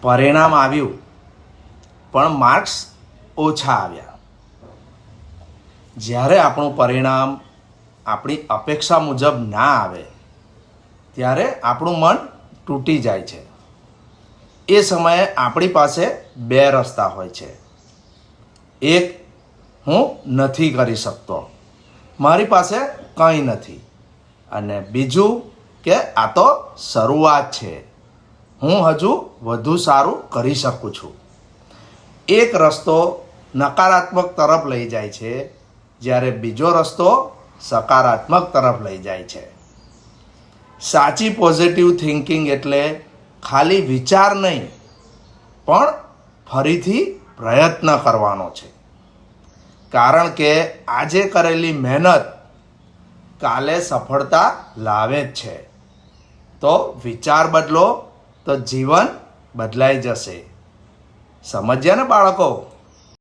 પરિણામ આવ્યું પણ માર્ક્સ ઓછા આવ્યા. જ્યારે આપણું પરિણામ આપણી અપેક્ષા મુજબ ના આવે ત્યારે આપણું મન તૂટી જાય છે. એ સમયે આપણી પાસે બે રસ્તા હોય છે. એક, હું નથી કરી શકતો, મારી પાસે કંઈ નથી. અને બીજું કે આ તો શરૂઆત છે, હું હજુ વધુ સારું કરી શકું છું. એક રસ્તો નકારાત્મક તરફ લઈ જાય છે, જ્યારે બીજો રસ્તો સકારાત્મક તરફ લઈ જાય છે. સાચી પોઝિટિવ થિંકિંગ એટલે ખાલી વિચાર નહીં, પણ ફરીથી પ્રયત્ન કરવાનો છે. કારણ કે આજે કરેલી મહેનત કાલે સફળતા લાવે જ છે. તો વિચાર બદલો તો જીવન બદલાઈ જશે. સમજ્યા ને બાળકો?